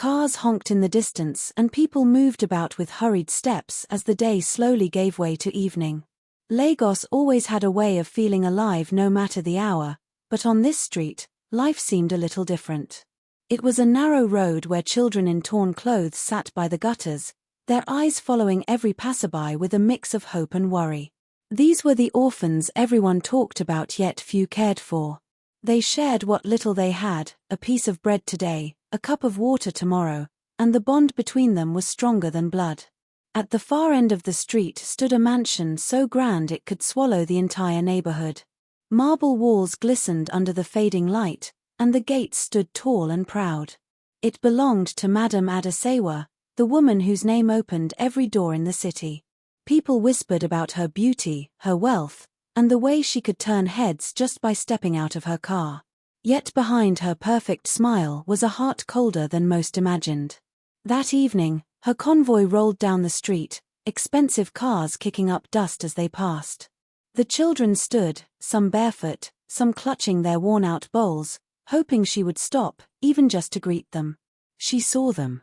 Cars honked in the distance and people moved about with hurried steps as the day slowly gave way to evening. Lagos always had a way of feeling alive no matter the hour, but on this street, life seemed a little different. It was a narrow road where children in torn clothes sat by the gutters, their eyes following every passerby with a mix of hope and worry. These were the orphans everyone talked about yet few cared for. They shared what little they had, a piece of bread today, a cup of water tomorrow, and the bond between them was stronger than blood. At the far end of the street stood a mansion so grand it could swallow the entire neighborhood. Marble walls glistened under the fading light, and the gates stood tall and proud. It belonged to Madame Adesewa, the woman whose name opened every door in the city. People whispered about her beauty, her wealth, and the way she could turn heads just by stepping out of her car. Yet behind her perfect smile was a heart colder than most imagined. That evening, her convoy rolled down the street, expensive cars kicking up dust as they passed. The children stood, some barefoot, some clutching their worn-out bowls, hoping she would stop, even just to greet them. She saw them.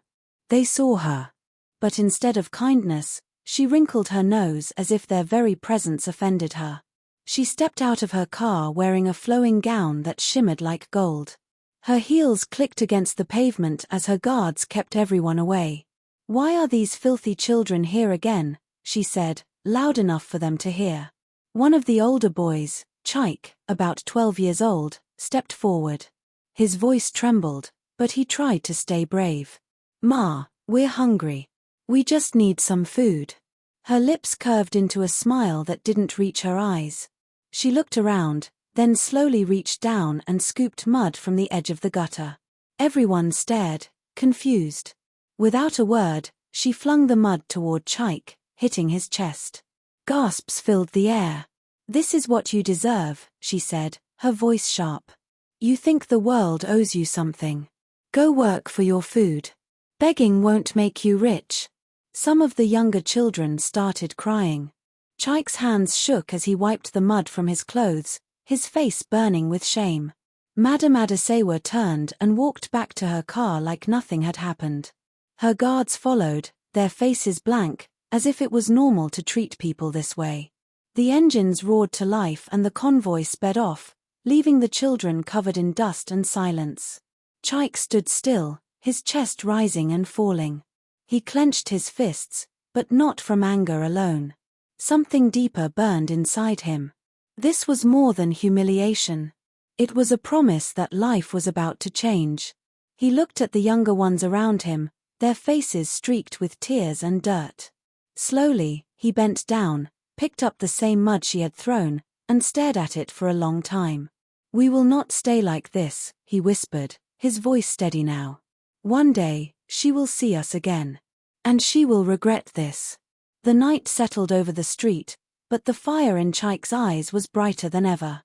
They saw her. But instead of kindness, she wrinkled her nose as if their very presence offended her. She stepped out of her car wearing a flowing gown that shimmered like gold. Her heels clicked against the pavement as her guards kept everyone away. "Why are these filthy children here again?" she said, loud enough for them to hear. One of the older boys, Chike, about 12 years old, stepped forward. His voice trembled, but he tried to stay brave. "Ma, we're hungry. We just need some food." Her lips curved into a smile that didn't reach her eyes. She looked around, then slowly reached down and scooped mud from the edge of the gutter. Everyone stared, confused. Without a word, she flung the mud toward Chike, hitting his chest. Gasps filled the air. "This is what you deserve," she said, her voice sharp. "You think the world owes you something. Go work for your food. Begging won't make you rich." Some of the younger children started crying. Chike's hands shook as he wiped the mud from his clothes, his face burning with shame. Madame Adesewa turned and walked back to her car like nothing had happened. Her guards followed, their faces blank, as if it was normal to treat people this way. The engines roared to life and the convoy sped off, leaving the children covered in dust and silence. Chike stood still, his chest rising and falling. He clenched his fists, but not from anger alone. Something deeper burned inside him. This was more than humiliation. It was a promise that life was about to change. He looked at the younger ones around him, their faces streaked with tears and dirt. Slowly, he bent down, picked up the same mud she had thrown, and stared at it for a long time. "We will not stay like this," he whispered, his voice steady now. "One day, she will see us again. And she will regret this." The night settled over the street, but the fire in Chike's eyes was brighter than ever.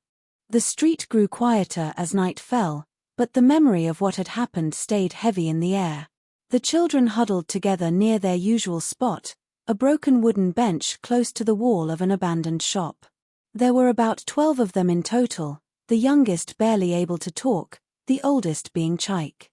The street grew quieter as night fell, but the memory of what had happened stayed heavy in the air. The children huddled together near their usual spot, a broken wooden bench close to the wall of an abandoned shop. There were about 12 of them in total, the youngest barely able to talk, the oldest being Chike.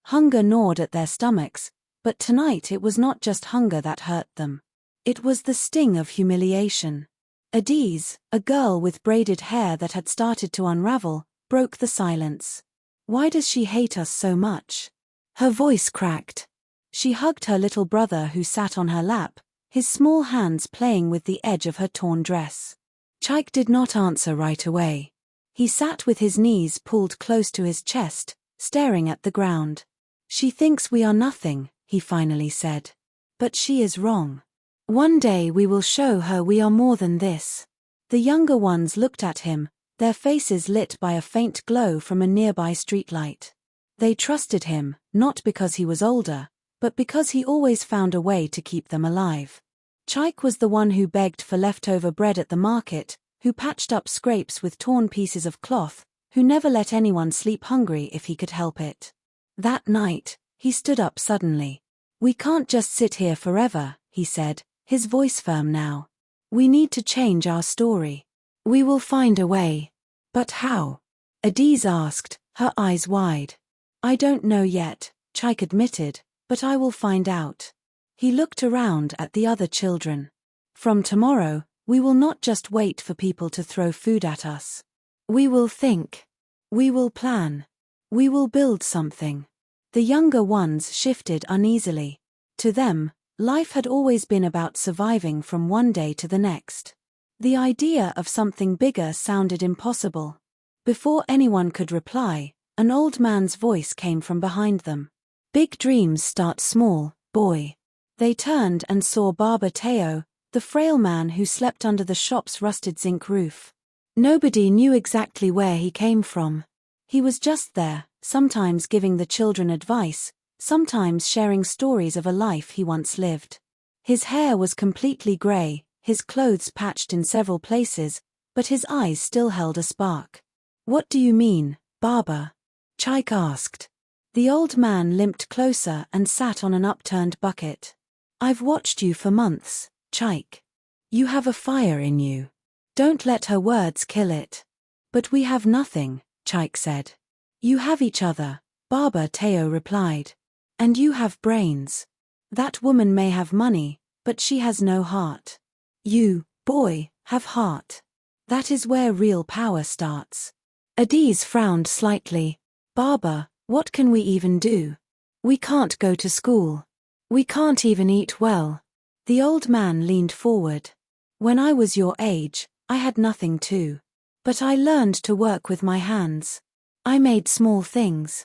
Hunger gnawed at their stomachs, but tonight it was not just hunger that hurt them. It was the sting of humiliation. Adiz, a girl with braided hair that had started to unravel, broke the silence. "Why does she hate us so much?" Her voice cracked. She hugged her little brother who sat on her lap, his small hands playing with the edge of her torn dress. Chike did not answer right away. He sat with his knees pulled close to his chest, staring at the ground. "She thinks we are nothing," he finally said. "But she is wrong. One day we will show her we are more than this." The younger ones looked at him, their faces lit by a faint glow from a nearby streetlight. They trusted him, not because he was older, but because he always found a way to keep them alive. Chike was the one who begged for leftover bread at the market, who patched up scrapes with torn pieces of cloth, who never let anyone sleep hungry if he could help it. That night, he stood up suddenly. "We can't just sit here forever," he said, his voice firm now. "We need to change our story. We will find a way." "But how?" Adiz asked, her eyes wide. "I don't know yet," Chike admitted, But I will find out. He looked around at the other children. From tomorrow, we will not just wait for people to throw food at us. We will think. We will plan. We will build something. The younger ones shifted uneasily. To them, life had always been about surviving from one day to the next. The idea of something bigger sounded impossible. Before anyone could reply, an old man's voice came from behind them. Big dreams start small, boy. They turned and saw Barber Teo, the frail man who slept under the shop's rusted zinc roof. Nobody knew exactly where he came from. He was just there, sometimes giving the children advice, sometimes sharing stories of a life he once lived. His hair was completely grey, his clothes patched in several places, but his eyes still held a spark. "What do you mean, Barber?" Chaik asked. The old man limped closer and sat on an upturned bucket. "I've watched you for months, Chaik. You have a fire in you. Don't let her words kill it." "But we have nothing," Chaik said. "You have each other," Barber Teo replied. "And you have brains. That woman may have money, but she has no heart. You, boy, have heart. That is where real power starts." Adiz frowned slightly. "Barber, what can we even do? We can't go to school. We can't even eat well." The old man leaned forward. "When I was your age, I had nothing too. But I learned to work with my hands. I made small things.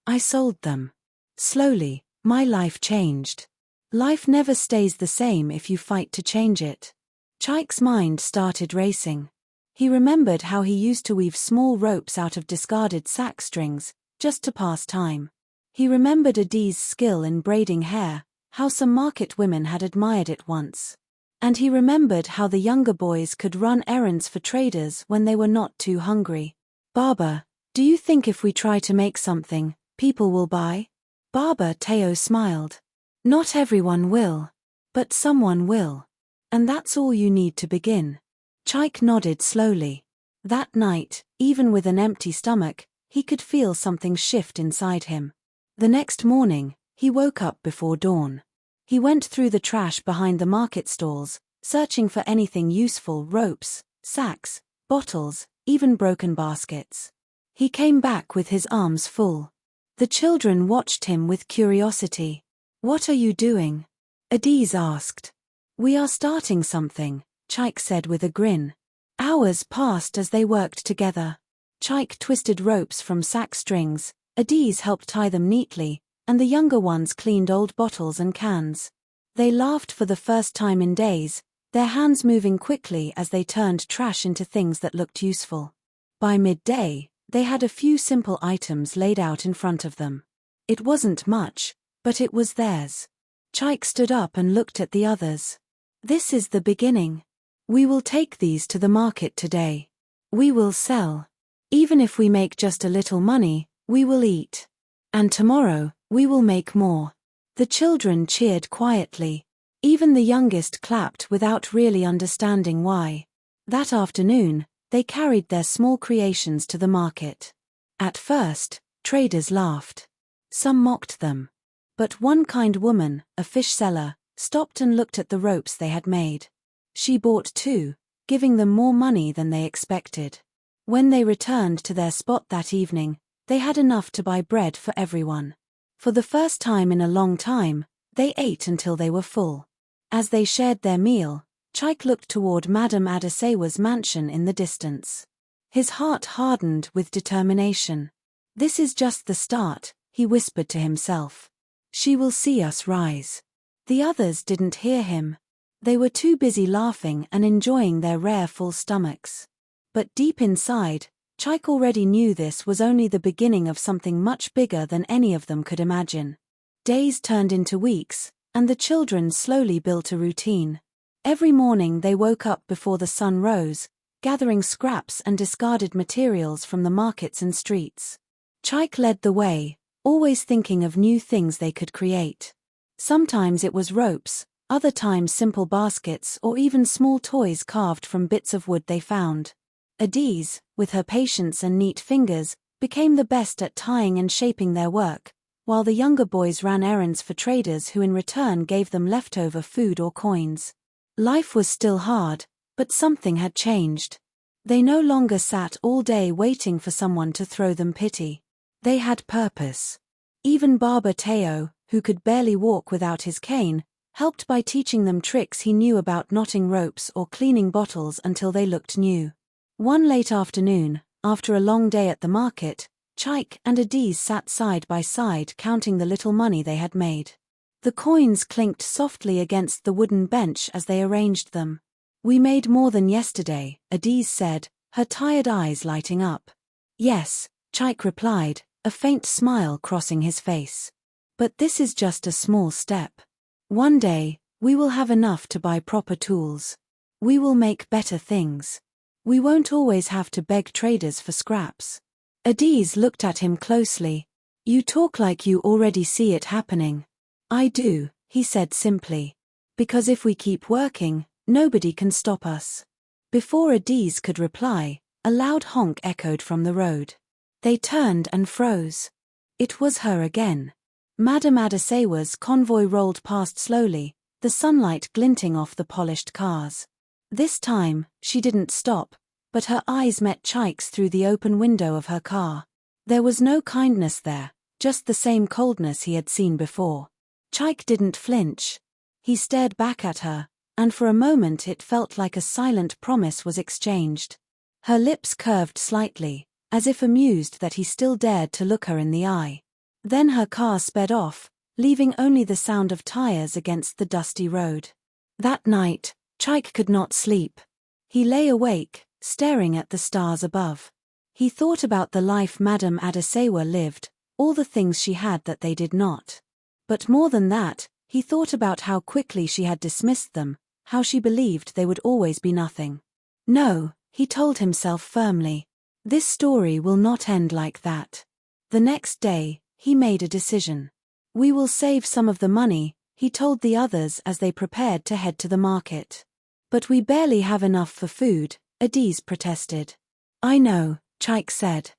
I sold them. Slowly, my life changed. Life never stays the same if you fight to change it." Chaik's mind started racing. He remembered how he used to weave small ropes out of discarded sack strings, just to pass time. He remembered Adiz's skill in braiding hair, how some market women had admired it once. And he remembered how the younger boys could run errands for traders when they were not too hungry. "Barber, do you think if we try to make something, people will buy?" Barber Teo smiled. "Not everyone will. But someone will. And that's all you need to begin." Chaik nodded slowly. That night, even with an empty stomach, he could feel something shift inside him. The next morning, he woke up before dawn. He went through the trash behind the market stalls, searching for anything useful: ropes, sacks, bottles, even broken baskets. He came back with his arms full. The children watched him with curiosity. "What are you doing?" Adiz asked. "We are starting something," Chaik said with a grin. Hours passed as they worked together. Chaik twisted ropes from sack strings, Adiz helped tie them neatly, and the younger ones cleaned old bottles and cans. They laughed for the first time in days, their hands moving quickly as they turned trash into things that looked useful. By midday, they had a few simple items laid out in front of them. It wasn't much, but it was theirs. Chaik stood up and looked at the others. "This is the beginning. We will take these to the market today. We will sell. Even if we make just a little money, we will eat. And tomorrow, we will make more." The children cheered quietly. Even the youngest clapped without really understanding why. That afternoon, they carried their small creations to the market. At first, traders laughed. Some mocked them. But one kind woman, a fish seller, stopped and looked at the ropes they had made. She bought too, giving them more money than they expected. When they returned to their spot that evening, they had enough to buy bread for everyone. For the first time in a long time, they ate until they were full. As they shared their meal, Chaik looked toward Madame Adesewa's mansion in the distance. His heart hardened with determination. "This is just the start," he whispered to himself. "She will see us rise." The others didn't hear him. They were too busy laughing and enjoying their rare full stomachs. But deep inside, Chaik already knew this was only the beginning of something much bigger than any of them could imagine. Days turned into weeks, and the children slowly built a routine. Every morning they woke up before the sun rose, gathering scraps and discarded materials from the markets and streets. Chaik led the way, always thinking of new things they could create. Sometimes it was ropes, other times simple baskets or even small toys carved from bits of wood they found. Adiz, with her patience and neat fingers, became the best at tying and shaping their work, while the younger boys ran errands for traders who in return gave them leftover food or coins. Life was still hard, but something had changed. They no longer sat all day waiting for someone to throw them pity. They had purpose. Even Barber Teo, who could barely walk without his cane, helped by teaching them tricks he knew about knotting ropes or cleaning bottles until they looked new. One late afternoon, after a long day at the market, Chaik and Adiz sat side by side counting the little money they had made. The coins clinked softly against the wooden bench as they arranged them. "We made more than yesterday," Adiz said, her tired eyes lighting up. "Yes," Chaik replied, a faint smile crossing his face. "But this is just a small step. One day, we will have enough to buy proper tools. We will make better things. We won't always have to beg traders for scraps." Adiz looked at him closely. "You talk like you already see it happening." "I do," he said simply. "Because if we keep working, nobody can stop us." Before Adiz could reply, a loud honk echoed from the road. They turned and froze. It was her again. Madame Adesewa's convoy rolled past slowly, the sunlight glinting off the polished cars. This time, she didn't stop, but her eyes met Chaik's through the open window of her car. There was no kindness there, just the same coldness he had seen before. Chaik didn't flinch. He stared back at her, and for a moment it felt like a silent promise was exchanged. Her lips curved slightly, as if amused that he still dared to look her in the eye. Then her car sped off, leaving only the sound of tires against the dusty road. That night, Chaik could not sleep. He lay awake, staring at the stars above. He thought about the life Madame Adesewa lived, all the things she had that they did not. But more than that, he thought about how quickly she had dismissed them, how she believed they would always be nothing. No, he told himself firmly. This story will not end like that. The next day, he made a decision. "We will save some of the money," he told the others as they prepared to head to the market. "But we barely have enough for food," Adiz protested. "I know," Chaik said.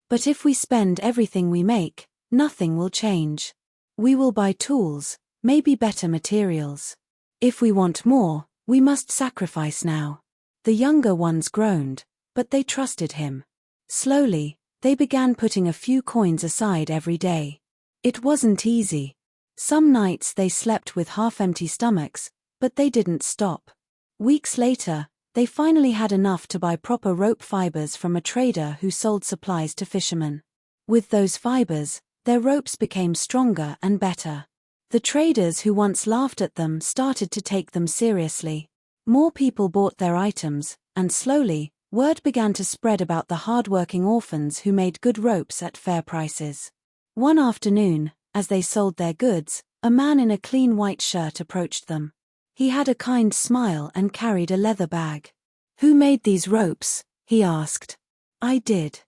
"But if we spend everything we make, nothing will change. We will buy tools, maybe better materials. If we want more, we must sacrifice now." The younger ones groaned, but they trusted him. Slowly, they began putting a few coins aside every day. It wasn't easy. Some nights they slept with half-empty stomachs, but they didn't stop. Weeks later, they finally had enough to buy proper rope fibers from a trader who sold supplies to fishermen. With those fibers, their ropes became stronger and better. The traders who once laughed at them started to take them seriously. More people bought their items, and slowly, word began to spread about the hard-working orphans who made good ropes at fair prices. One afternoon, as they sold their goods, a man in a clean white shirt approached them. He had a kind smile and carried a leather bag. "Who made these ropes?" he asked. "I did."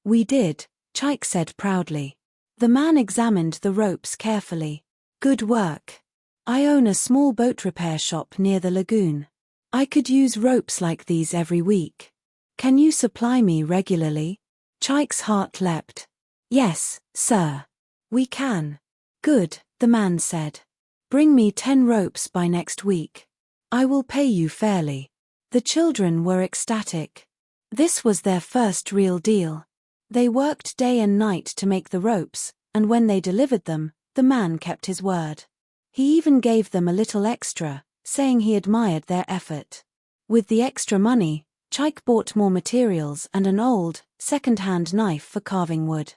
"We did," Chaik said proudly. The man examined the ropes carefully. "Good work. I own a small boat repair shop near the lagoon. I could use ropes like these every week. Can you supply me regularly?" Chaik's heart leapt. "Yes, sir. We can." "Good," the man said. "Bring me 10 ropes by next week. I will pay you fairly." The children were ecstatic. This was their first real deal. They worked day and night to make the ropes, and when they delivered them, the man kept his word. He even gave them a little extra, saying he admired their effort. With the extra money, Chaik bought more materials and an old, second-hand knife for carving wood.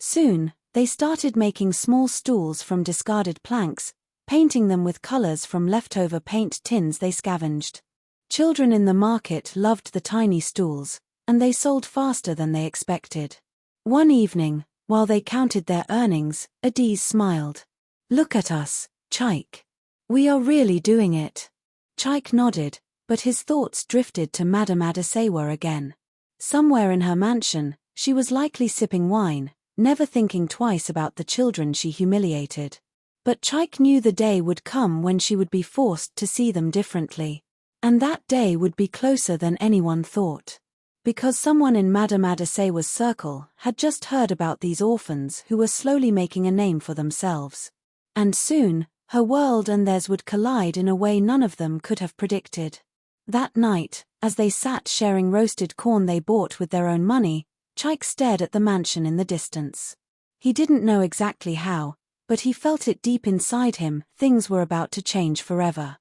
Soon, they started making small stools from discarded planks, painting them with colors from leftover paint tins they scavenged. Children in the market loved the tiny stools, and they sold faster than they expected. One evening, while they counted their earnings, Adiz smiled. "Look at us, Chaik. We are really doing it." Chaik nodded, but his thoughts drifted to Madame Adesewa again. Somewhere in her mansion, she was likely sipping wine, never thinking twice about the children she humiliated. But Chaik knew the day would come when she would be forced to see them differently. And that day would be closer than anyone thought. because someone in Madame Adasewa's circle had just heard about these orphans who were slowly making a name for themselves. And soon, her world and theirs would collide in a way none of them could have predicted. That night, as they sat sharing roasted corn they bought with their own money, Chaik stared at the mansion in the distance. He didn't know exactly how, but he felt it deep inside him, things were about to change forever.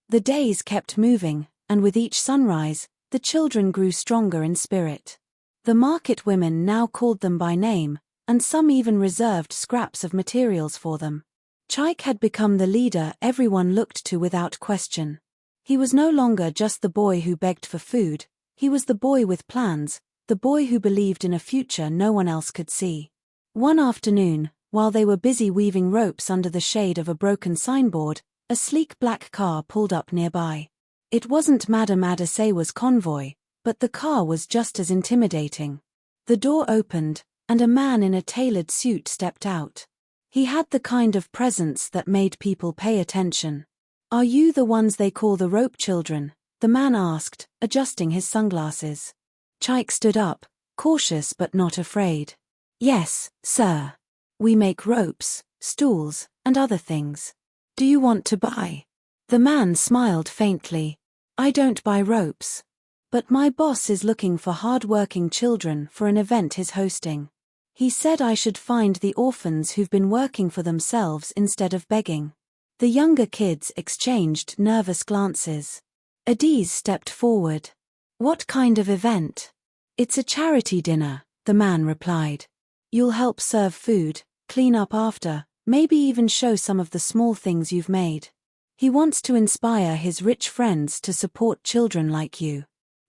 The days kept moving, and with each sunrise, the children grew stronger in spirit. The market women now called them by name, and some even reserved scraps of materials for them. Chaik had become the leader everyone looked to without question. He was no longer just the boy who begged for food, he was the boy with plans, the boy who believed in a future no one else could see. One afternoon, while they were busy weaving ropes under the shade of a broken signboard, a sleek black car pulled up nearby. It wasn't Madame Adasewa's convoy, but the car was just as intimidating. The door opened, and a man in a tailored suit stepped out. He had the kind of presence that made people pay attention. "Are you the ones they call the rope children?" the man asked, adjusting his sunglasses. Chaik stood up, cautious but not afraid. "Yes, sir. We make ropes, stools, and other things. Do you want to buy?" The man smiled faintly. "I don't buy ropes. But my boss is looking for hard-working children for an event he's hosting. He said I should find the orphans who've been working for themselves instead of begging." The younger kids exchanged nervous glances. Adiz stepped forward. "What kind of event?" "It's a charity dinner," the man replied. "You'll help serve food, clean up after, maybe even show some of the small things you've made. He wants to inspire his rich friends to support children like you."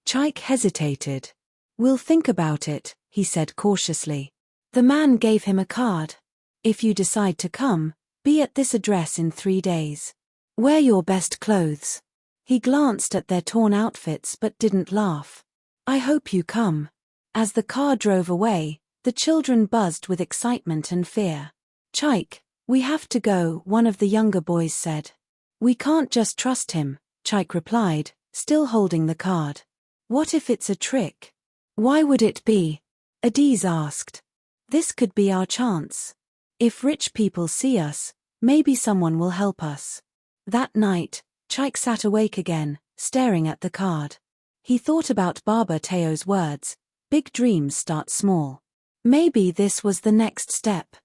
Chaik hesitated. "We'll think about it," he said cautiously. The man gave him a card. "If you decide to come, be at this address in 3 days. Wear your best clothes." He glanced at their torn outfits but didn't laugh. "I hope you come." As the car drove away, the children buzzed with excitement and fear. "Chaik, we have to go," one of the younger boys said. "We can't just trust him," Chaik replied, still holding the card. "What if it's a trick?" "Why would it be?" Adiz asked. "This could be our chance. If rich people see us, maybe someone will help us." That night, Chaik sat awake again, staring at the card. He thought about Baba Teo's words, "Big dreams start small." Maybe this was the next step.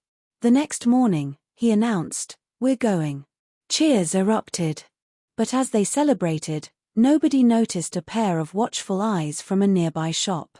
The next morning, he announced, "We're going." Cheers erupted. But as they celebrated, nobody noticed a pair of watchful eyes from a nearby shop.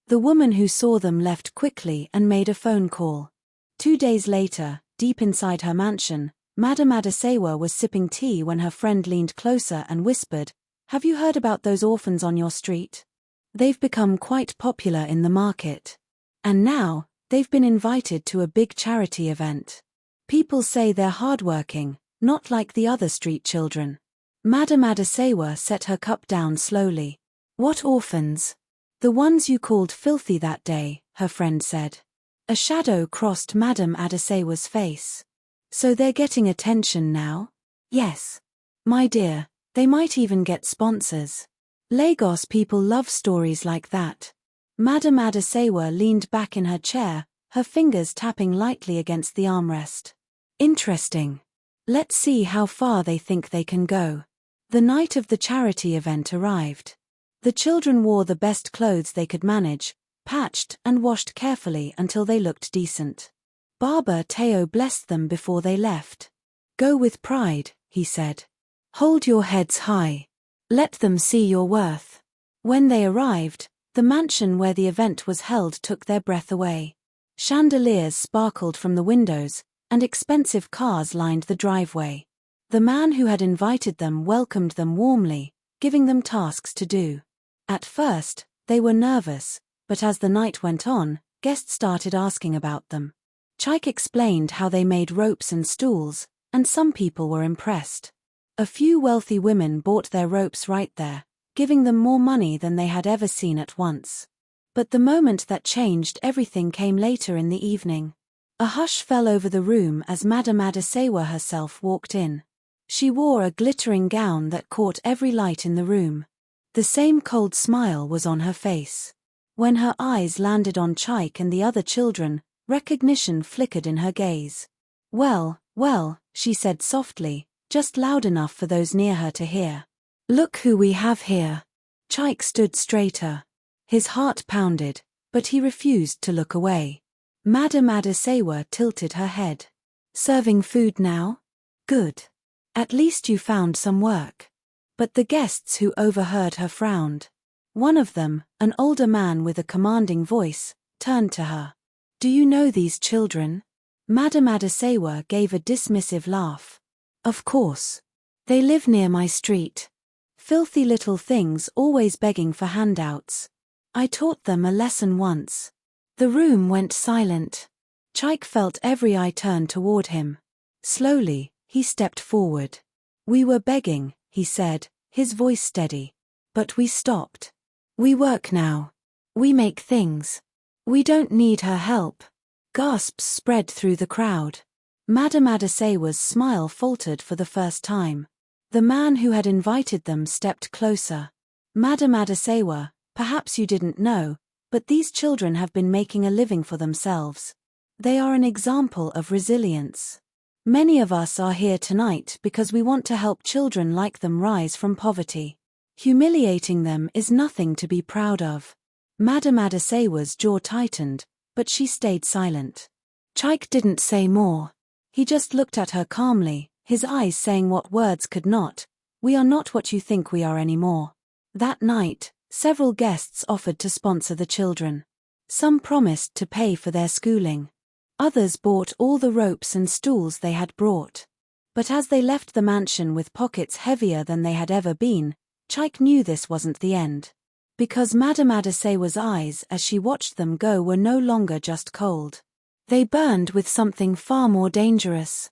The woman who saw them left quickly and made a phone call. 2 days later, deep inside her mansion, Madame Adasewa was sipping tea when her friend leaned closer and whispered, "Have you heard about those orphans on your street? They've become quite popular in the market. And now, they've been invited to a big charity event. People say they're hardworking, not like the other street children." Madame Adasewa set her cup down slowly. "What orphans?" "The ones you called filthy that day," her friend said. A shadow crossed Madame Adasewa's face. "So they're getting attention now?" "Yes. My dear, they might even get sponsors. Lagos people love stories like that." Madame Adasewa leaned back in her chair, her fingers tapping lightly against the armrest. "Interesting. Let's see how far they think they can go." The night of the charity event arrived. The children wore the best clothes they could manage, patched and washed carefully until they looked decent. Baba Teo blessed them before they left. "Go with pride," he said. "Hold your heads high. Let them see your worth." When they arrived, the mansion where the event was held took their breath away. Chandeliers sparkled from the windows, and expensive cars lined the driveway. The man who had invited them welcomed them warmly, giving them tasks to do. At first, they were nervous, but as the night went on, guests started asking about them. Chaik explained how they made ropes and stools, and some people were impressed. A few wealthy women bought their ropes right there, giving them more money than they had ever seen at once. But the moment that changed everything came later in the evening. A hush fell over the room as Madame Adasewa herself walked in. She wore a glittering gown that caught every light in the room. The same cold smile was on her face. When her eyes landed on Chaik and the other children, recognition flickered in her gaze. Well, well, she said softly, just loud enough for those near her to hear. Look who we have here. Chaik stood straighter. His heart pounded, but he refused to look away. Madame Adasewa tilted her head. Serving food now? Good. At least you found some work. But the guests who overheard her frowned. One of them, an older man with a commanding voice, turned to her. Do you know these children? Madame Adasewa gave a dismissive laugh. Of course. They live near my street. Filthy little things always begging for handouts. I taught them a lesson once. The room went silent. Chaik felt every eye turn toward him. Slowly, he stepped forward. We were begging, he said, his voice steady. But we stopped. We work now. We make things. We don't need her help. Gasps spread through the crowd. Madame Adasewa's smile faltered for the first time. The man who had invited them stepped closer. Madame Adasewa, perhaps you didn't know, but these children have been making a living for themselves. They are an example of resilience. Many of us are here tonight because we want to help children like them rise from poverty. Humiliating them is nothing to be proud of. Madame Adasewa's jaw tightened, but she stayed silent. Chaik didn't say more. He just looked at her calmly, his eyes saying what words could not. We are not what you think we are anymore. That night, several guests offered to sponsor the children. Some promised to pay for their schooling. Others bought all the ropes and stools they had brought. But as they left the mansion with pockets heavier than they had ever been, Chaik knew this wasn't the end. Because Madame Adasewa's eyes as she watched them go were no longer just cold. They burned with something far more dangerous.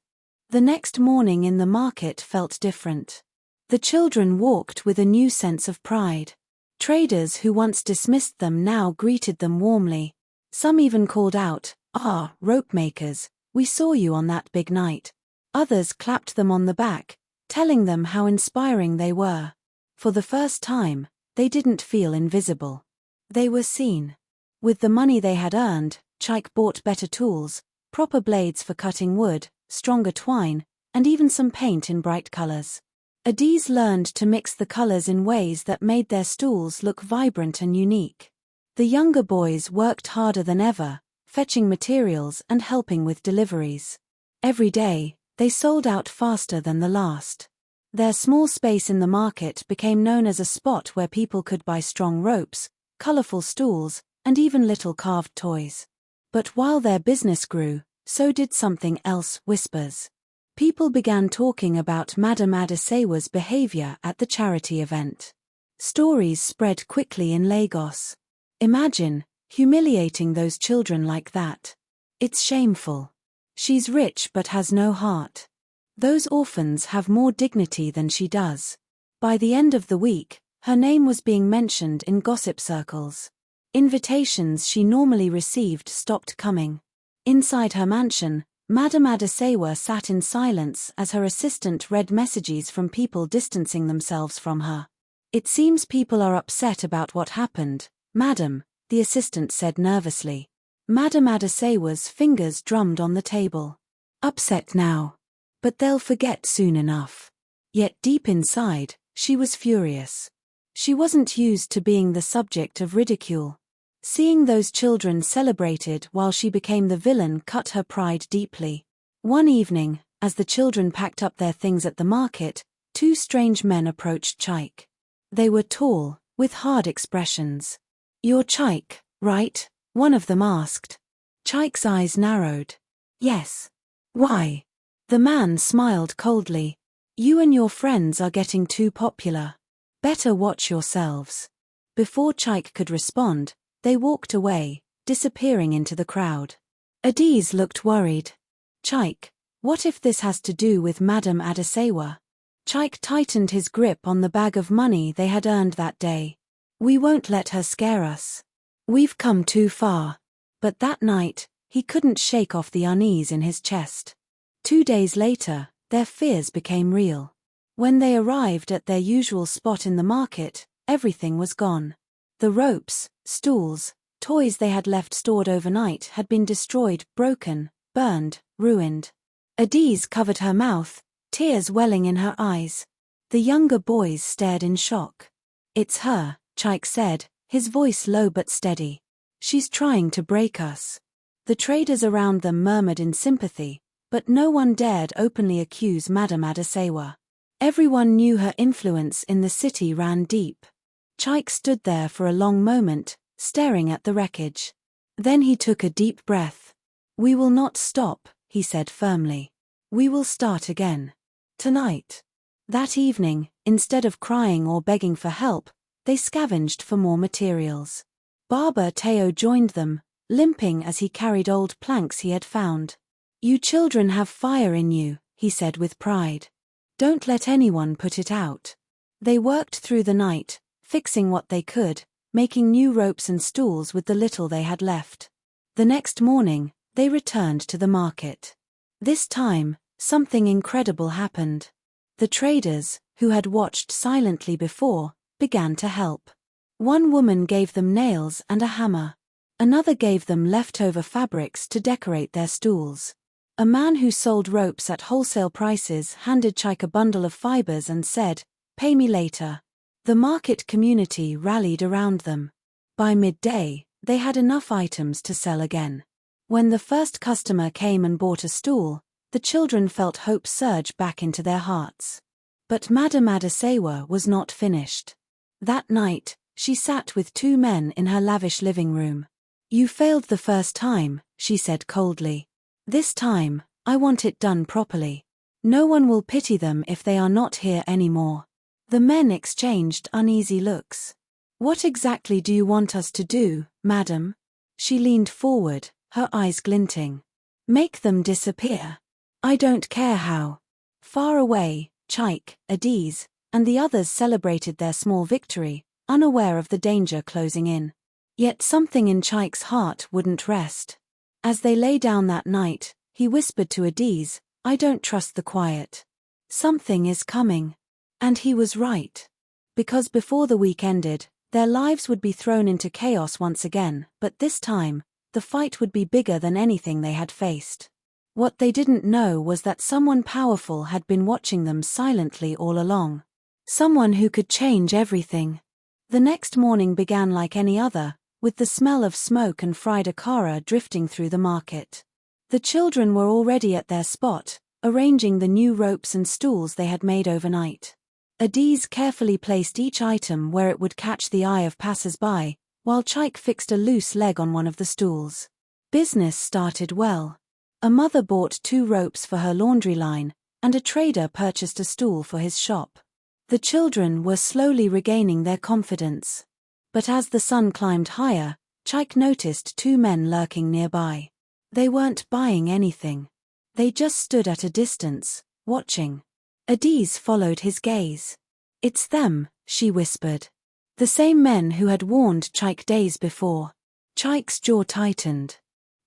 The next morning in the market felt different. The children walked with a new sense of pride. Traders who once dismissed them now greeted them warmly. Some even called out, "Ah, rope makers, we saw you on that big night." Others clapped them on the back, telling them how inspiring they were. For the first time, they didn't feel invisible. They were seen. With the money they had earned, Chaik bought better tools, proper blades for cutting wood, stronger twine, and even some paint in bright colors. Adiz learned to mix the colors in ways that made their stools look vibrant and unique. The younger boys worked harder than ever, fetching materials and helping with deliveries. Every day, they sold out faster than the last. Their small space in the market became known as a spot where people could buy strong ropes, colorful stools, and even little carved toys. But while their business grew, so did something else. Whispers. People began talking about Madame Adasewa's behavior at the charity event. Stories spread quickly in Lagos. Imagine, humiliating those children like that. It's shameful. She's rich but has no heart. Those orphans have more dignity than she does. By the end of the week, her name was being mentioned in gossip circles. Invitations she normally received stopped coming. Inside her mansion, Madame Adasewa sat in silence as her assistant read messages from people distancing themselves from her. It seems people are upset about what happened, Madam, the assistant said nervously. Madame Adasewa's fingers drummed on the table. Upset now. But they'll forget soon enough. Yet deep inside, she was furious. She wasn't used to being the subject of ridicule. Seeing those children celebrated while she became the villain cut her pride deeply. One evening, as the children packed up their things at the market, two strange men approached Chaik. They were tall, with hard expressions. "You're Chaik, right?" one of them asked. Chaik's eyes narrowed. "Yes." "Why?" The man smiled coldly. "You and your friends are getting too popular. Better watch yourselves." Before Chaik could respond, they walked away, disappearing into the crowd. Adiz looked worried. "Chaik, what if this has to do with Madame Adasewa?" Chaik tightened his grip on the bag of money they had earned that day. "We won't let her scare us. We've come too far." But that night, he couldn't shake off the unease in his chest. 2 days later, their fears became real. When they arrived at their usual spot in the market, everything was gone. The ropes, stools, toys they had left stored overnight had been destroyed, broken, burned, ruined. Adiz covered her mouth, tears welling in her eyes. The younger boys stared in shock. "It's her," Chaik said, his voice low but steady. "She's trying to break us." The traders around them murmured in sympathy, but no one dared openly accuse Madame Adasewa. Everyone knew her influence in the city ran deep. Chaik stood there for a long moment, staring at the wreckage. Then he took a deep breath. "We will not stop," he said firmly. "We will start again. Tonight." That evening, instead of crying or begging for help, they scavenged for more materials. Barber Teo joined them, limping as he carried old planks he had found. "You children have fire in you," he said with pride. "Don't let anyone put it out." They worked through the night, fixing what they could, making new ropes and stools with the little they had left. The next morning, they returned to the market. This time, something incredible happened. The traders, who had watched silently before, began to help. One woman gave them nails and a hammer. Another gave them leftover fabrics to decorate their stools. A man who sold ropes at wholesale prices handed Chaik a bundle of fibers and said, "Pay me later." The market community rallied around them. By midday, they had enough items to sell again. When the first customer came and bought a stool, the children felt hope surge back into their hearts. But Madame Adasewa was not finished. That night, she sat with two men in her lavish living room. "You failed the first time," she said coldly. "This time, I want it done properly. No one will pity them if they are not here anymore." The men exchanged uneasy looks. "What exactly do you want us to do, madam?" She leaned forward, her eyes glinting. "Make them disappear. I don't care how." Far away, Chaik, Adiz, and the others celebrated their small victory, unaware of the danger closing in. Yet something in Chaik's heart wouldn't rest. As they lay down that night, he whispered to Adiz, "I don't trust the quiet. Something is coming." And he was right. Because before the week ended, their lives would be thrown into chaos once again, but this time, the fight would be bigger than anything they had faced. What they didn't know was that someone powerful had been watching them silently all along. Someone who could change everything. The next morning began like any other, with the smell of smoke and fried akara drifting through the market. The children were already at their spot, arranging the new ropes and stools they had made overnight. Adiz carefully placed each item where it would catch the eye of passers-by, while Chaik fixed a loose leg on one of the stools. Business started well. A mother bought 2 ropes for her laundry line, and a trader purchased a stool for his shop. The children were slowly regaining their confidence. But as the sun climbed higher, Chaik noticed 2 men lurking nearby. They weren't buying anything. They just stood at a distance, watching. Adiz followed his gaze. "It's them," she whispered. The same men who had warned Chaik days before. Chaik's jaw tightened.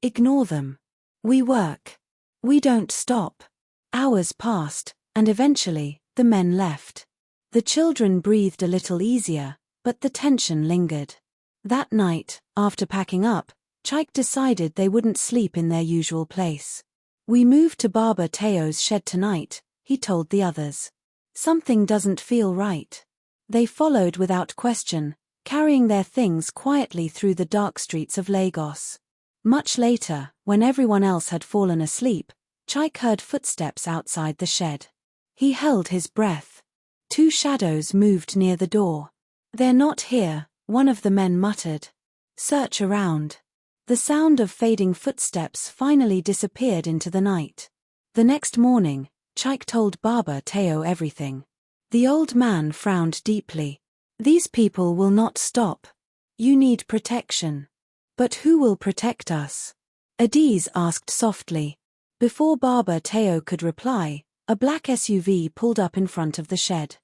"Ignore them. We work. We don't stop." Hours passed, and eventually, the men left. The children breathed a little easier, but the tension lingered. That night, after packing up, Chaik decided they wouldn't sleep in their usual place. "We move to Barber Teo's shed tonight," he told the others. "Something doesn't feel right." They followed without question, carrying their things quietly through the dark streets of Lagos. Much later, when everyone else had fallen asleep, Chaik heard footsteps outside the shed. He held his breath. 2 shadows moved near the door. "They're not here," one of the men muttered. "Search around." The sound of fading footsteps finally disappeared into the night. The next morning, Chaik told Barber Teo everything. The old man frowned deeply. "These people will not stop. You need protection." "But who will protect us?" Adiz asked softly. Before Barber Teo could reply, a black SUV pulled up in front of the shed.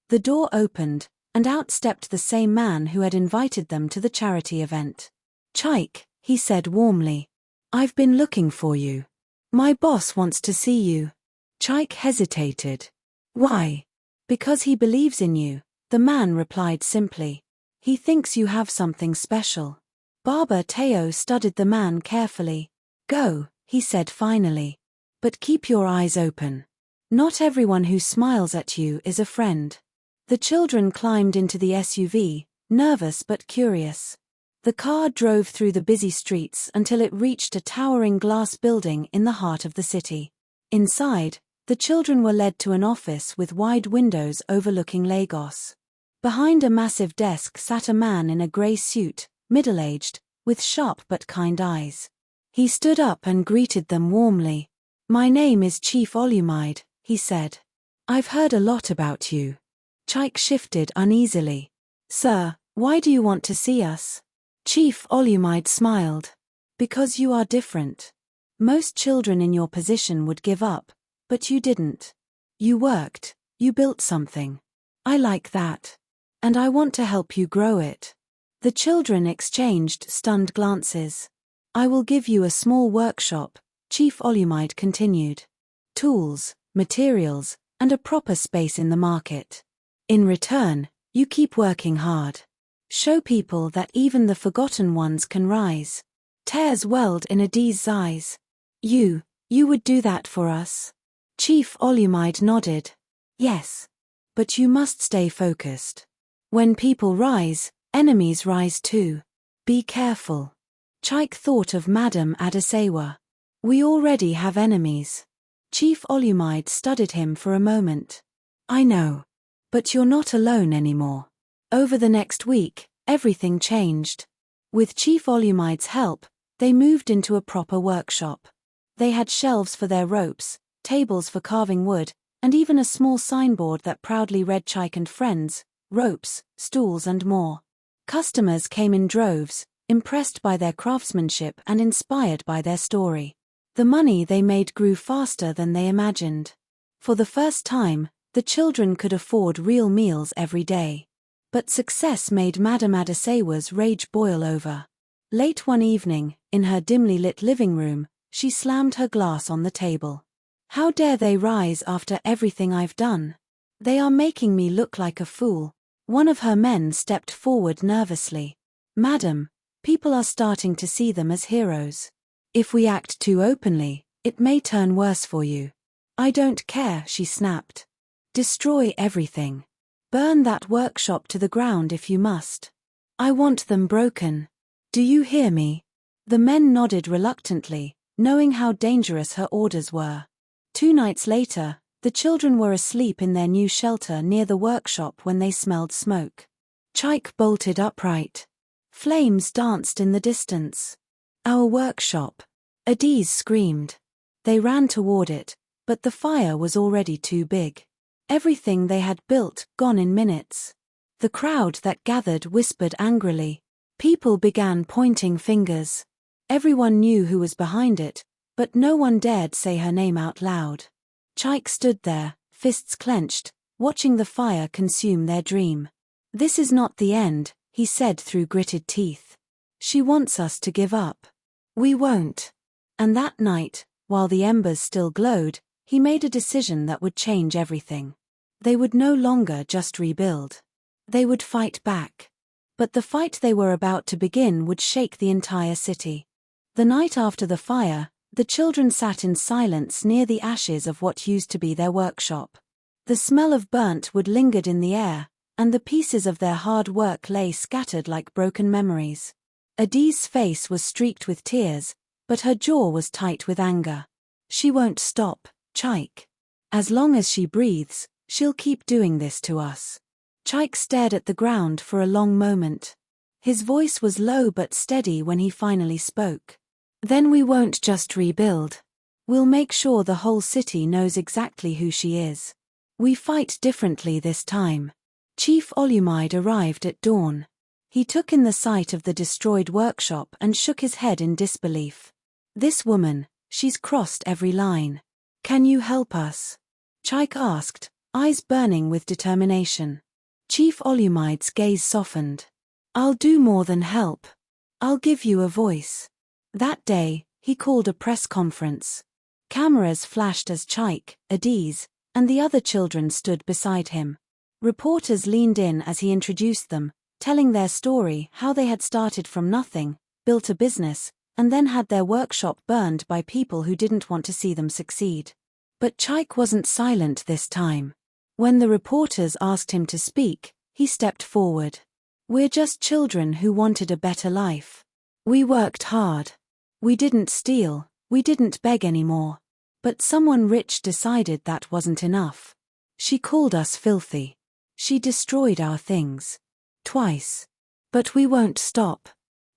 The door opened, and out stepped the same man who had invited them to the charity event. "Chaik," he said warmly. "I've been looking for you. My boss wants to see you." Chaik hesitated. "Why?" "Because he believes in you," the man replied simply. He thinks you have something special. Barber Teo studied the man carefully. Go, he said finally. But keep your eyes open. Not everyone who smiles at you is a friend. The children climbed into the SUV, nervous but curious. The car drove through the busy streets until it reached a towering glass building in the heart of the city. Inside, the children were led to an office with wide windows overlooking Lagos. Behind a massive desk sat a man in a grey suit, middle-aged, with sharp but kind eyes. He stood up and greeted them warmly. My name is Chief Olumide, he said. I've heard a lot about you. Chike shifted uneasily. Sir, why do you want to see us? Chief Olumide smiled. Because you are different. Most children in your position would give up, but you didn't. You worked, you built something. I like that. And I want to help you grow it. The children exchanged stunned glances. I will give you a small workshop, Chief Olumide continued. Tools, materials, and a proper space in the market. In return, you keep working hard. Show people that even the forgotten ones can rise. Tears welled in Adi's eyes. You would do that for us? Chief Olumide nodded. Yes. But you must stay focused. When people rise, enemies rise too. Be careful. Chike thought of Madam Adesewa. We already have enemies. Chief Olumide studied him for a moment. I know. But you're not alone anymore. Over the next week, everything changed. With Chief Olumide's help, they moved into a proper workshop. They had shelves for their ropes, tables for carving wood, and even a small signboard that proudly read Chike and Friends, ropes, stools and more. Customers came in droves, impressed by their craftsmanship and inspired by their story. The money they made grew faster than they imagined. For the first time, the children could afford real meals every day. But success made Madam Adesewa's rage boil over. Late one evening, in her dimly lit living room, she slammed her glass on the table. How dare they rise after everything I've done? They are making me look like a fool. One of her men stepped forward nervously. Madam, people are starting to see them as heroes. If we act too openly, it may turn worse for you. I don't care, she snapped. Destroy everything. Burn that workshop to the ground if you must. I want them broken. Do you hear me? The men nodded reluctantly, knowing how dangerous her orders were. 2 nights later, the children were asleep in their new shelter near the workshop when they smelled smoke. Chike bolted upright. Flames danced in the distance. Our workshop. Adiz screamed. They ran toward it, but the fire was already too big. Everything they had built gone in minutes. The crowd that gathered whispered angrily. People began pointing fingers. Everyone knew who was behind it, but no one dared say her name out loud. Chike stood there, fists clenched, watching the fire consume their dream. This is not the end, he said through gritted teeth. She wants us to give up. We won't. And that night, while the embers still glowed, he made a decision that would change everything. They would no longer just rebuild. They would fight back. But the fight they were about to begin would shake the entire city. The night after the fire, the children sat in silence near the ashes of what used to be their workshop. The smell of burnt wood lingered in the air, and the pieces of their hard work lay scattered like broken memories. Adiz's face was streaked with tears, but her jaw was tight with anger. She won't stop, Chike. As long as she breathes, she'll keep doing this to us. Chike stared at the ground for a long moment. His voice was low but steady when he finally spoke. Then we won't just rebuild. We'll make sure the whole city knows exactly who she is. We fight differently this time. Chief Olumide arrived at dawn. He took in the sight of the destroyed workshop and shook his head in disbelief. This woman, she's crossed every line. Can you help us? Chike asked, eyes burning with determination. Chief Olumide's gaze softened. I'll do more than help. I'll give you a voice. That day, he called a press conference. Cameras flashed as Chike, Adiz, and the other children stood beside him. Reporters leaned in as he introduced them, telling their story, how they had started from nothing, built a business, and then had their workshop burned by people who didn't want to see them succeed. But Chaik wasn't silent this time. When the reporters asked him to speak, he stepped forward. "We're just children who wanted a better life. We worked hard. We didn't steal, we didn't beg anymore. But someone rich decided that wasn't enough. She called us filthy. She destroyed our things. Twice. But we won't stop.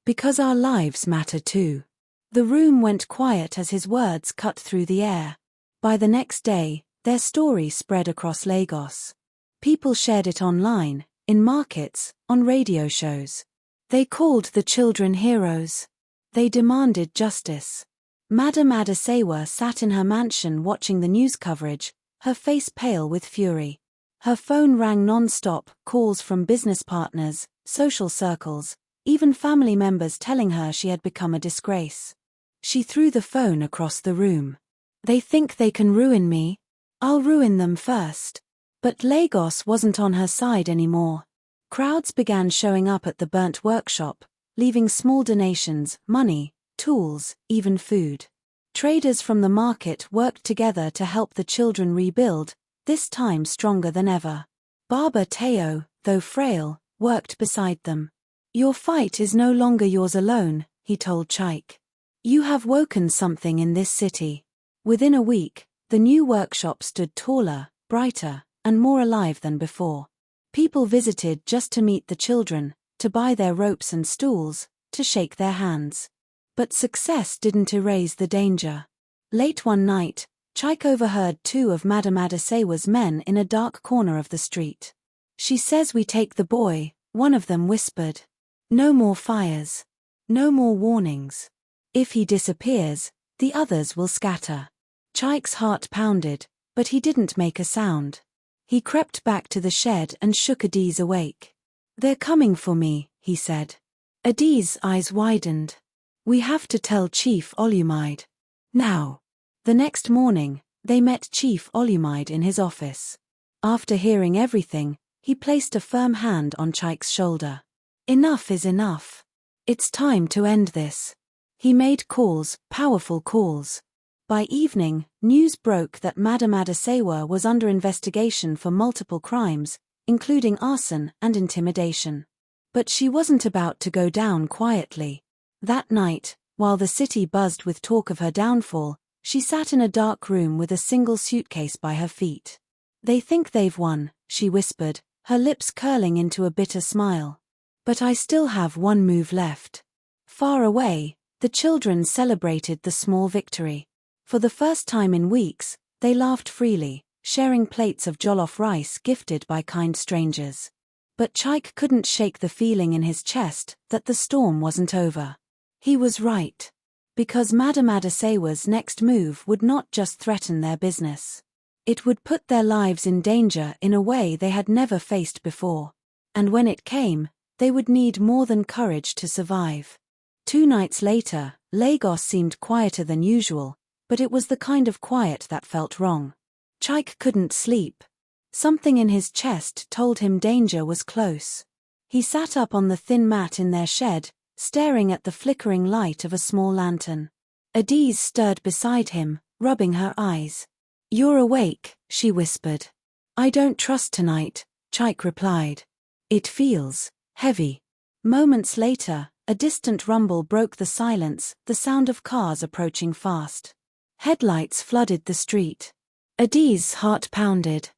Because our lives matter too." The room went quiet as his words cut through the air. By the next day, their story spread across Lagos. People shared it online, in markets, on radio shows. They called the children heroes. They demanded justice. Madam Adesewa sat in her mansion watching the news coverage, her face pale with fury. Her phone rang non-stop, calls from business partners, social circles, even family members telling her she had become a disgrace. She threw the phone across the room. "They think they can ruin me. I'll ruin them first." But Lagos wasn't on her side anymore. Crowds began showing up at the burnt workshop, leaving small donations, money, tools, even food. Traders from the market worked together to help the children rebuild, this time stronger than ever. Barber Teo, though frail, worked beside them. "Your fight is no longer yours alone," he told Chaik. "You have woken something in this city." Within a week, the new workshop stood taller, brighter, and more alive than before. People visited just to meet the children, to buy their ropes and stools, to shake their hands. But success didn't erase the danger. Late one night, Chaik overheard two of Madam Adesewa's men in a dark corner of the street. "She says we take the boy," one of them whispered. "No more fires. No more warnings. If he disappears, the others will scatter." Chaik's heart pounded, but he didn't make a sound. He crept back to the shed and shook Adiz awake. "They're coming for me," he said. Adiz's eyes widened. "We have to tell Chief Olumide. Now." The next morning, they met Chief Olumide in his office. After hearing everything, he placed a firm hand on Chaik's shoulder. "Enough is enough. It's time to end this." He made calls, powerful calls. By evening, news broke that Madam Adesewa was under investigation for multiple crimes, including arson and intimidation. But she wasn't about to go down quietly. That night, while the city buzzed with talk of her downfall, she sat in a dark room with a single suitcase by her feet. "They think they've won," she whispered, her lips curling into a bitter smile. "But I still have one move left." Far away, the children celebrated the small victory. For the first time in weeks, they laughed freely, sharing plates of jollof rice gifted by kind strangers. But Chaik couldn't shake the feeling in his chest that the storm wasn't over. He was right. Because Madam Adesewa's next move would not just threaten their business. It would put their lives in danger in a way they had never faced before. And when it came, they would need more than courage to survive. 2 nights later, Lagos seemed quieter than usual, but it was the kind of quiet that felt wrong. Chaik couldn't sleep. Something in his chest told him danger was close. He sat up on the thin mat in their shed, staring at the flickering light of a small lantern. Adiz stirred beside him, rubbing her eyes. "You're awake," she whispered. "I don't trust tonight," Chaik replied. "It feels heavy." Moments later, a distant rumble broke the silence, the sound of cars approaching fast. Headlights flooded the street. Adiz's heart pounded.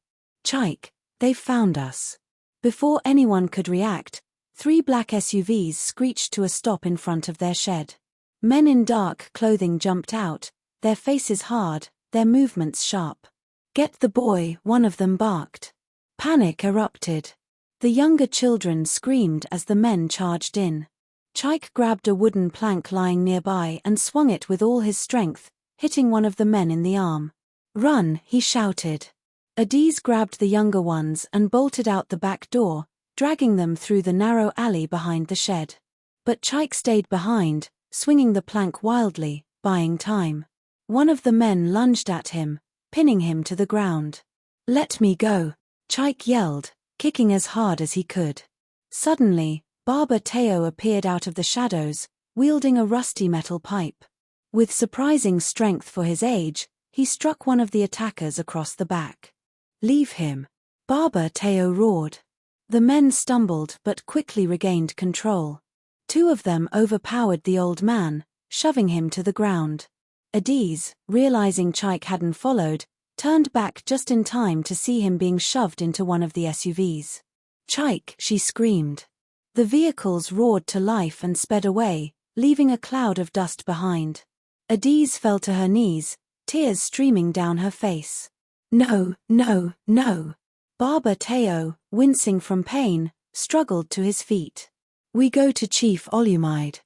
"Chaik, they've found us." Before anyone could react, 3 black SUVs screeched to a stop in front of their shed. Men in dark clothing jumped out, their faces hard, their movements sharp. "Get the boy," one of them barked. Panic erupted. The younger children screamed as the men charged in. Chaik grabbed a wooden plank lying nearby and swung it with all his strength, hitting one of the men in the arm. "Run," he shouted. Adiz grabbed the younger ones and bolted out the back door, dragging them through the narrow alley behind the shed. But Chaik stayed behind, swinging the plank wildly, buying time. One of the men lunged at him, pinning him to the ground. "Let me go," Chaik yelled, kicking as hard as he could. Suddenly, Barber Teo appeared out of the shadows, wielding a rusty metal pipe. With surprising strength for his age, he struck one of the attackers across the back. "Leave him!" Barber Teo roared. The men stumbled but quickly regained control. Two of them overpowered the old man, shoving him to the ground. Adiz, realizing Chaik hadn't followed, turned back just in time to see him being shoved into one of the SUVs. "Chaik!" she screamed. The vehicles roared to life and sped away, leaving a cloud of dust behind. Adiz fell to her knees, tears streaming down her face. "No, no, no!" Barber Teo, wincing from pain, struggled to his feet. "We go to Chief Olumide.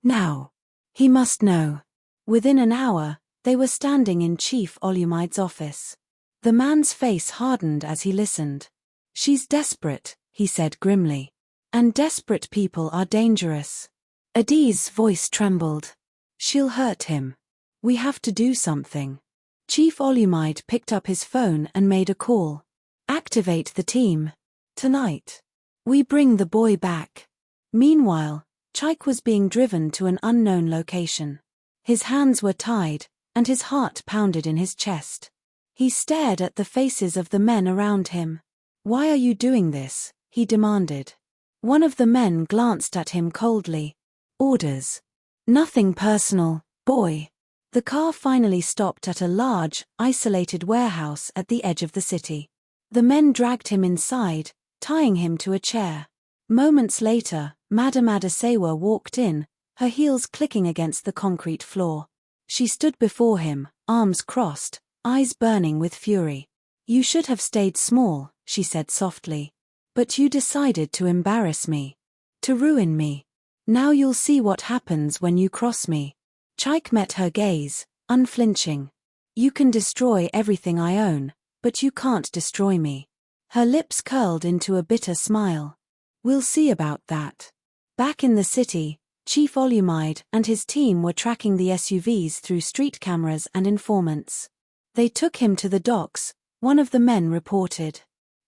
Now. He must know." Within an hour, they were standing in Chief Olumide's office. The man's face hardened as he listened. "She's desperate," he said grimly. "And desperate people are dangerous." Adiz's voice trembled. "She'll hurt him. We have to do something." Chief Olumide picked up his phone and made a call. "Activate the team. Tonight. We bring the boy back." Meanwhile, Chaik was being driven to an unknown location. His hands were tied, and his heart pounded in his chest. He stared at the faces of the men around him. "Why are you doing this?" he demanded. One of the men glanced at him coldly. "Orders. Nothing personal, boy." The car finally stopped at a large, isolated warehouse at the edge of the city. The men dragged him inside, tying him to a chair. Moments later, Madame Adasewa walked in, her heels clicking against the concrete floor. She stood before him, arms crossed, eyes burning with fury. "You should have stayed small," she said softly. "But you decided to embarrass me. To ruin me. Now you'll see what happens when you cross me." Chaik met her gaze, unflinching. "You can destroy everything I own, but you can't destroy me." Her lips curled into a bitter smile. "We'll see about that." Back in the city, Chief Olumide and his team were tracking the SUVs through street cameras and informants. "They took him to the docks," one of the men reported.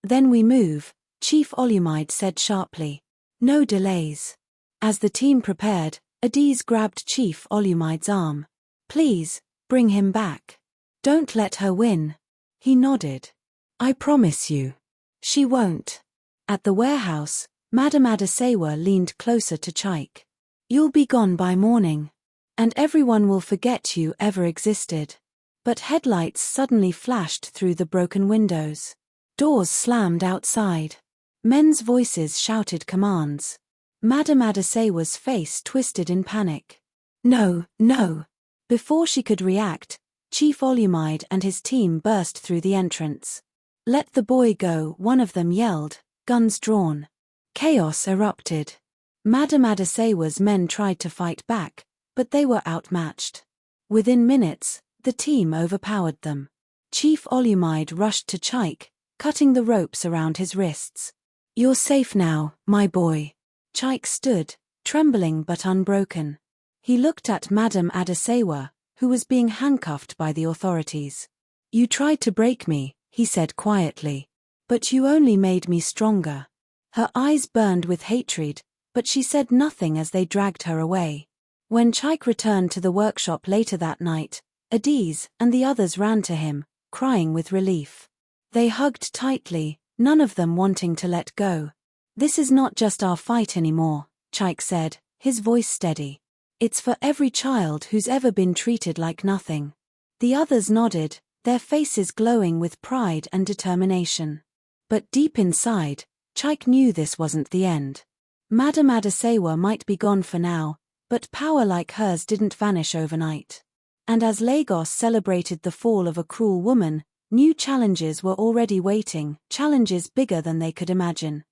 "Then we move," Chief Olumide said sharply. "No delays." As the team prepared, Adiz grabbed Chief Olumide's arm. "Please, bring him back. Don't let her win." He nodded. "I promise you." "She won't." At the warehouse, Madame Adasewa leaned closer to Chaik. "You'll be gone by morning. And everyone will forget you ever existed." But headlights suddenly flashed through the broken windows. Doors slammed outside. Men's voices shouted commands. Madame Adasewa's face twisted in panic. "No, no." Before she could react, Chief Olumide and his team burst through the entrance. "Let the boy go," one of them yelled, guns drawn. Chaos erupted. Madame Adasewa's men tried to fight back, but they were outmatched. Within minutes, the team overpowered them. Chief Olumide rushed to Chaik, cutting the ropes around his wrists. "You're safe now, my boy." Chaik stood, trembling but unbroken. He looked at Madame Adasewa, who was being handcuffed by the authorities. "You tried to break me," he said quietly. "But you only made me stronger." Her eyes burned with hatred, but she said nothing as they dragged her away. When Chaik returned to the workshop later that night, Adiz and the others ran to him, crying with relief. They hugged tightly, none of them wanting to let go. "This is not just our fight anymore," Chaik said, his voice steady. "It's for every child who's ever been treated like nothing." The others nodded, their faces glowing with pride and determination. But deep inside, Chaik knew this wasn't the end. Madame Adasewa might be gone for now, but power like hers didn't vanish overnight. And as Lagos celebrated the fall of a cruel woman, new challenges were already waiting, challenges bigger than they could imagine.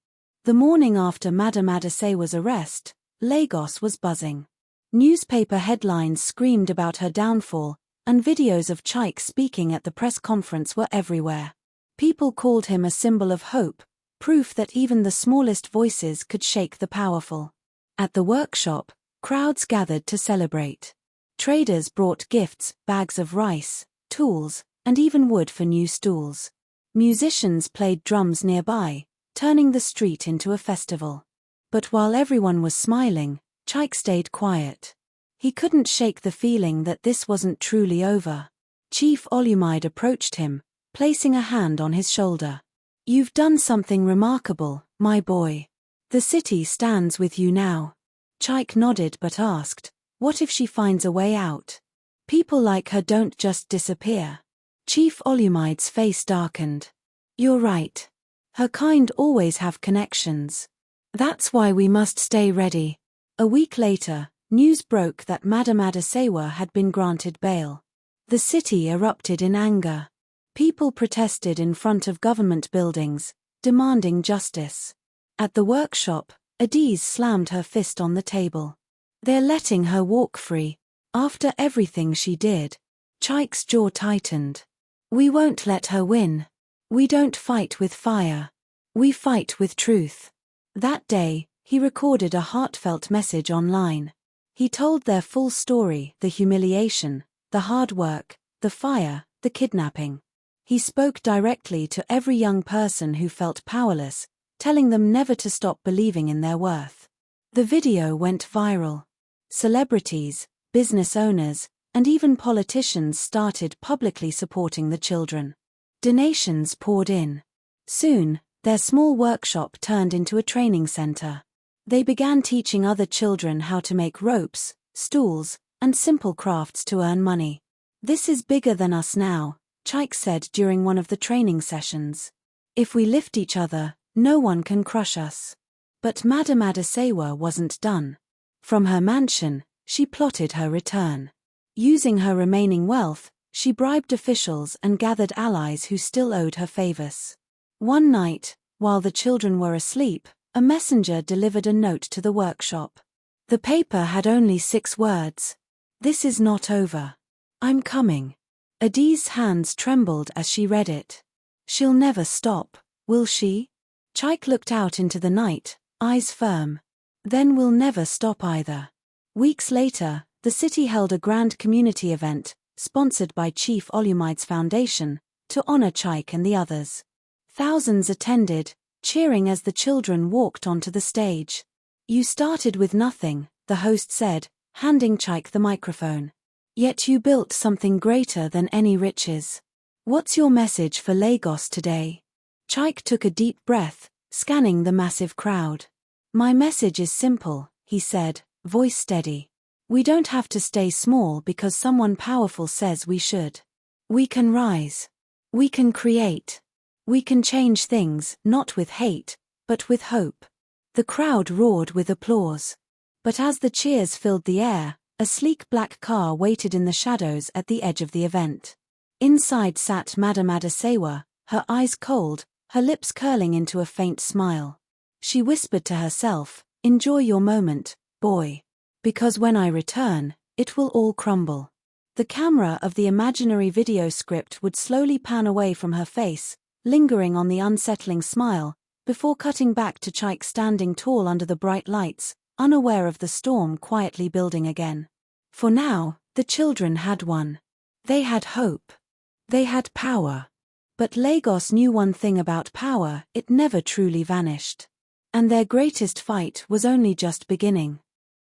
The morning after Madame Adasewa's arrest, Lagos was buzzing. Newspaper headlines screamed about her downfall, and videos of Chaik speaking at the press conference were everywhere. People called him a symbol of hope, proof that even the smallest voices could shake the powerful. At the workshop, crowds gathered to celebrate. Traders brought gifts, bags of rice, tools, and even wood for new stools. Musicians played drums nearby, turning the street into a festival. But while everyone was smiling, Chaik stayed quiet. He couldn't shake the feeling that this wasn't truly over. Chief Olumide approached him, placing a hand on his shoulder. "You've done something remarkable, my boy. The city stands with you now." Chaik nodded but asked, "What if she finds a way out? People like her don't just disappear." Chief Olumide's face darkened. "You're right. Her kind always have connections. That's why we must stay ready." A week later, news broke that Madam Adasewa had been granted bail. The city erupted in anger. People protested in front of government buildings, demanding justice. At the workshop, Adiz slammed her fist on the table. "They're letting her walk free. After everything she did." Chaik's jaw tightened. "We won't let her win. We don't fight with fire. We fight with truth." That day, he recorded a heartfelt message online. He told their full story: the humiliation, the hard work, the fire, the kidnapping. He spoke directly to every young person who felt powerless, telling them never to stop believing in their worth. The video went viral. Celebrities, business owners, and even politicians started publicly supporting the children. Donations poured in. Soon, their small workshop turned into a training center. They began teaching other children how to make ropes, stools, and simple crafts to earn money. "This is bigger than us now," Chaik said during one of the training sessions. "If we lift each other, no one can crush us." But Madam Adasewa wasn't done. From her mansion, she plotted her return. Using her remaining wealth, she bribed officials and gathered allies who still owed her favors. One night, while the children were asleep, a messenger delivered a note to the workshop. The paper had only 6 words. "This is not over. I'm coming." Adiz's hands trembled as she read it. "She'll never stop, will she?" Chaik looked out into the night, eyes firm. "Then we'll never stop either." Weeks later, the city held a grand community event, sponsored by Chief Olumide's foundation, to honor Chaik and the others. Thousands attended, cheering as the children walked onto the stage. "You started with nothing," the host said, handing Chaik the microphone. "Yet you built something greater than any riches. What's your message for Lagos today?" Chaik took a deep breath, scanning the massive crowd. "My message is simple," he said, voice steady. "We don't have to stay small because someone powerful says we should. We can rise. We can create. We can change things, not with hate, but with hope." The crowd roared with applause. But as the cheers filled the air, a sleek black car waited in the shadows at the edge of the event. Inside sat Madam Adasewa, her eyes cold, her lips curling into a faint smile. She whispered to herself, "Enjoy your moment, boy. Because when I return, it will all crumble." The camera of the imaginary video script would slowly pan away from her face, lingering on the unsettling smile, before cutting back to Chaik standing tall under the bright lights, unaware of the storm quietly building again. For now, the children had won. They had hope. They had power. But Lagos knew one thing about power: it never truly vanished. And their greatest fight was only just beginning.